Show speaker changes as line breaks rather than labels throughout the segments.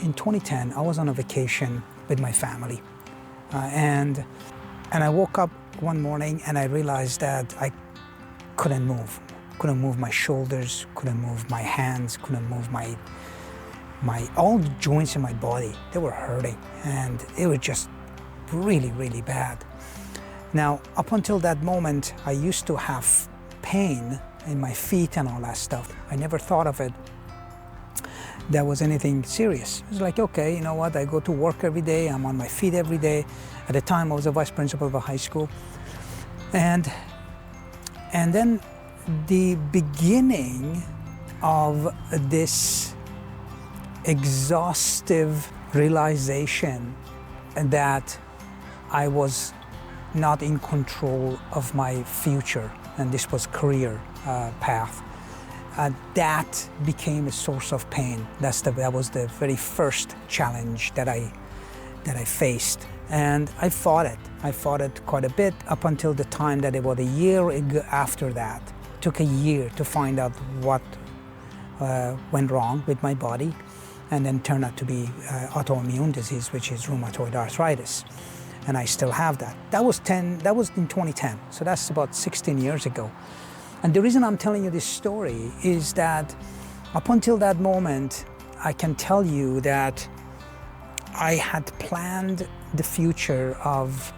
in 2010, I was on a vacation with my family. And I woke up one morning and I realized that I couldn't move. Couldn't move my shoulders, couldn't move my hands, couldn't move all the joints in my body. They were hurting and it was just really, really bad. Now, up until that moment, I used to have pain in my feet and all that stuff. I never thought of it that was anything serious. It was like, okay, you know what, I go to work every day, I'm on my feet every day. At the time, I was a vice principal of a high school. And then the beginning of this exhaustive realization that I was not in control of my future, and this was career path. That became a source of pain. That was the very first challenge that I faced. And I fought it. I fought it quite a bit up until the time that about a year after that. It took a year to find out what went wrong with my body, and then turned out to be autoimmune disease, which is rheumatoid arthritis. And I still have that. That was in 2010, so that's about 16 years ago. And the reason I'm telling you this story is that up until that moment, I can tell you that I had planned the future of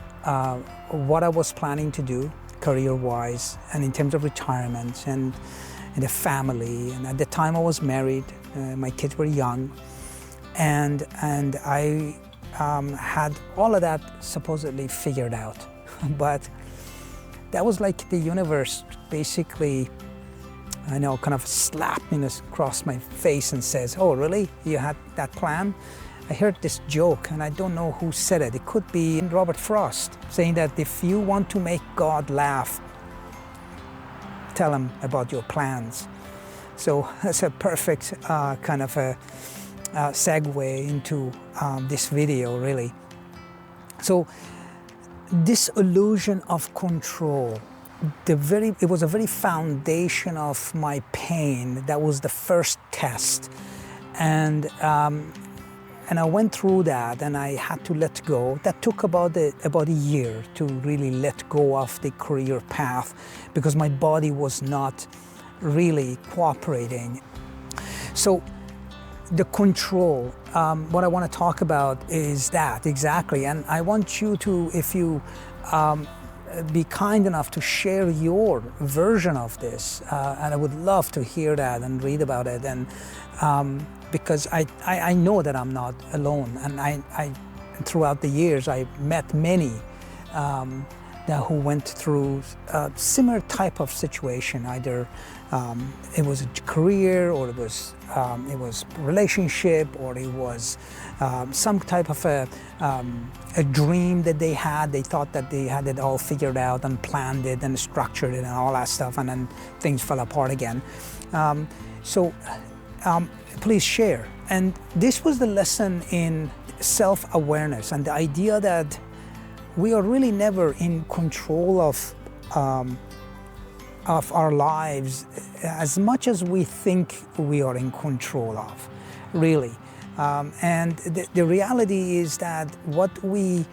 what I was planning to do career-wise and in terms of retirement and the family. And at the time I was married, my kids were young, and I had all of that supposedly figured out. But that was like the universe basically, I know, kind of slapped me across my face and says, oh, really? You had that plan? I heard this joke, and I don't know who said it. It could be Robert Frost, saying that if you want to make God laugh, tell him about your plans. So that's a perfect kind of a segue into this video, really. So this illusion of control, it was a very foundation of my pain. That was the first test. And I went through that, and I had to let go. That took about a year to really let go of the career path, because my body was not really cooperating. So the control, what I want to talk about is that, exactly. And I want you to, if you be kind enough to share your version of this, and I would love to hear that and read about it. And because I know that I'm not alone, and I throughout the years I met many who went through a similar type of situation. Either it was a career, or it was relationship, or it was some type of a dream that they had. They thought that they had it all figured out and planned it and structured it and all that stuff, and then things fell apart again. Please share. And this was the lesson in self-awareness, and the idea that we are really never in control of our lives as much as we think we are in control of, really. And the reality is that what we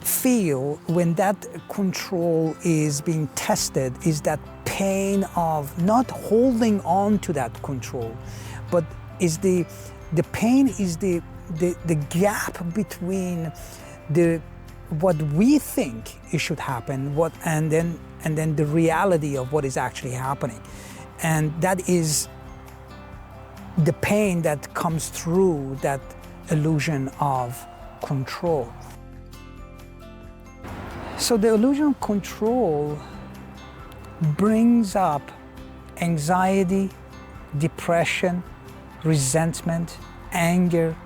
feel when that control is being tested is that pain of not holding on to that control, but is the pain is the gap between what we think it should happen, and then the reality of what is actually happening. And that is the pain that comes through that illusion of control. So the illusion of control brings up anxiety, depression, resentment, anger,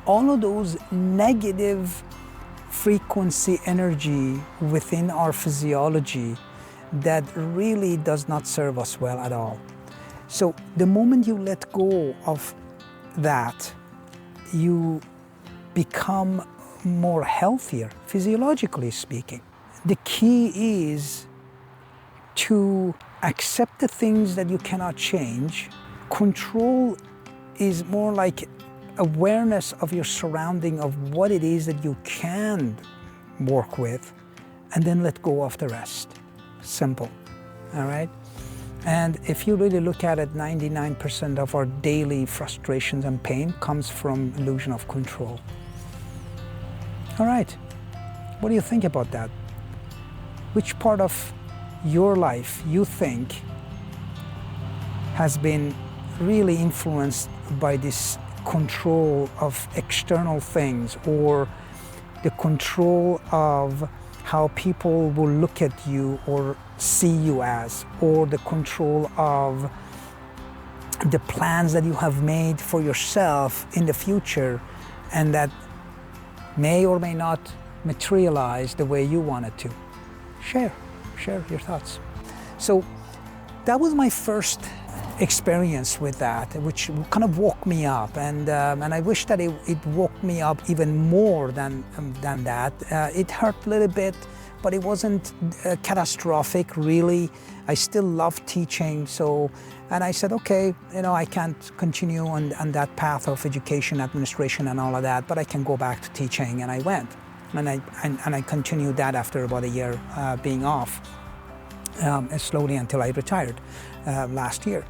all of those negative frequency energy within our physiology that really does not serve us well at all. So the moment you let go of that, you become more healthier, physiologically speaking. The key is to accept the things that you cannot change. Control is more like awareness of your surrounding, of what it is that you can work with, and then let go of the rest. Simple, all right? And if you really look at it, 99% of our daily frustrations and pain comes from illusion of control. All right, what do you think about that? Which part of your life you think has been really influenced by this control of external things, or the control of how people will look at you or see you as, or the control of the plans that you have made for yourself in the future and that may or may not materialize the way you want it to? Share your thoughts. So that was my first experience with that, which kind of woke me up, and I wish that it woke me up even more than that. It hurt a little bit, but it wasn't catastrophic, really. I still love teaching, and I said, okay, I can't continue on that path of education, administration, and all of that, but I can go back to teaching, and I went, and I continued that after about a year being off, slowly until I retired last year.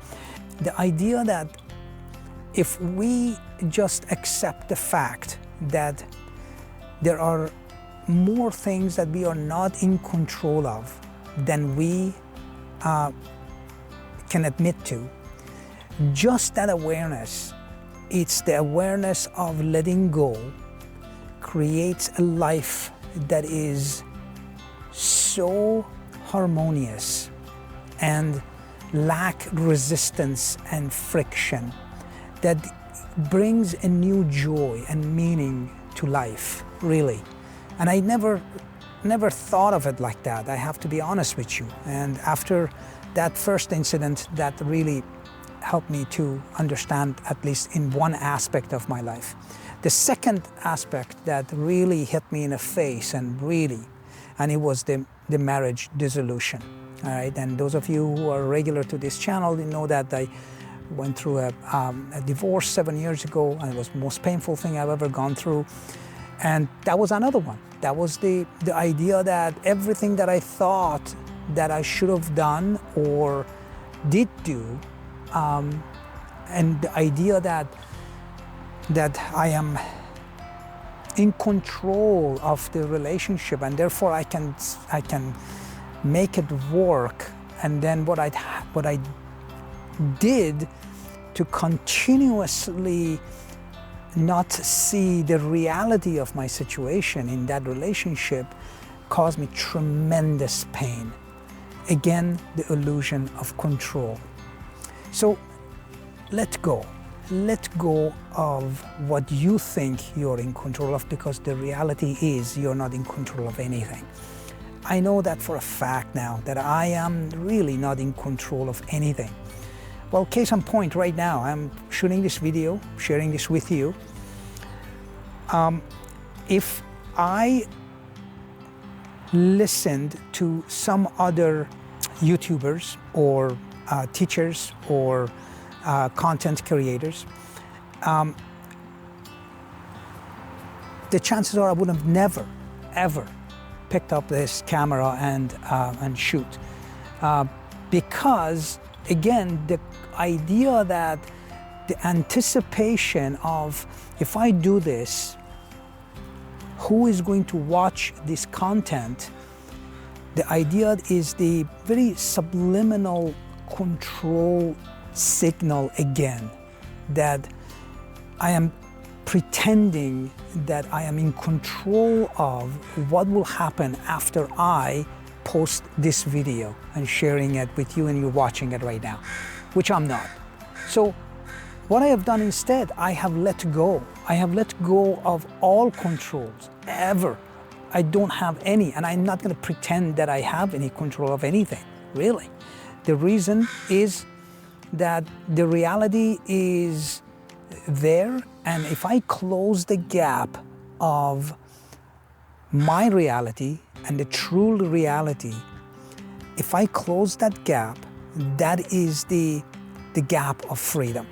The idea that if we just accept the fact that there are more things that we are not in control of than we can admit to, just that awareness, it's the awareness of letting go, creates a life that is so harmonious and lack resistance and friction, that brings a new joy and meaning to life, really. And I never thought of it like that, I have to be honest with you. And after that first incident, that really helped me to understand, at least in one aspect of my life. The second aspect that really hit me in the face, and it was the marriage dissolution. All right, and those of you who are regular to this channel, you know that I went through a divorce 7 years ago, and it was the most painful thing I've ever gone through. And that was another one. That was the idea that everything that I thought that I should have done or did do, and the idea that I am in control of the relationship, and therefore I can make it work. And then what I did to continuously not see the reality of my situation in that relationship caused me tremendous pain. Again, the illusion of control. So let go of what you think you're in control of, because the reality is you're not in control of anything. I know that for a fact now, that I am really not in control of anything. Well, case in point, right now, I'm shooting this video, sharing this with you. If I listened to some other YouTubers or teachers or content creators, the chances are I would have never, ever picked up this camera and shoot. Because, again, the idea that the anticipation of, if I do this, who is going to watch this content? The idea is the very subliminal control signal again, that I am pretending that I am in control of what will happen after I post this video and sharing it with you, and you're watching it right now, which I'm not. So what I have done instead, I have let go. I have let go of all controls, ever. I don't have any, and I'm not going to pretend that I have any control of anything, really. The reason is that the reality is there, and if I close the gap of my reality and the true reality, if I close that gap, that is the gap of freedom.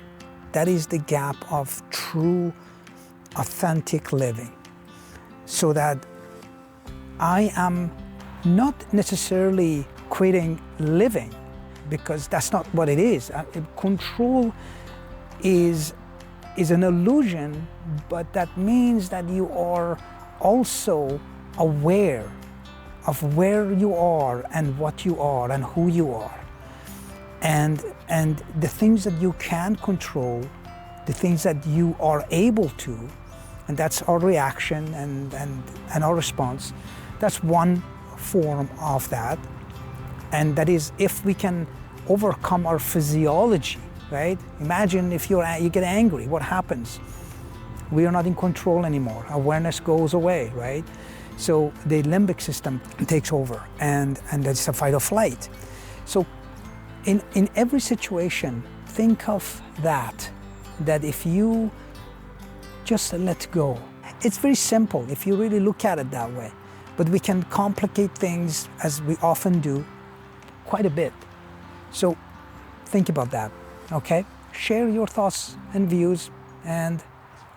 That is the gap of true, authentic living. So that I am not necessarily quitting living, because that's not what it is. Control is an illusion, but that means that you are also aware of where you are and what you are and who you are. And the things that you can control, the things that you are able to, and that's our reaction and our response. That's one form of that. And that is if we can overcome our physiology, right? Imagine if you get angry, what happens? We are not in control anymore. Awareness goes away, right? So the limbic system takes over, and that's a fight or flight. So in every situation, think of that if you just let go. It's very simple if you really look at it that way, but we can complicate things, as we often do, quite a bit. So think about that, okay? Share your thoughts and views, and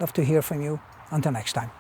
love to hear from you. Until next time.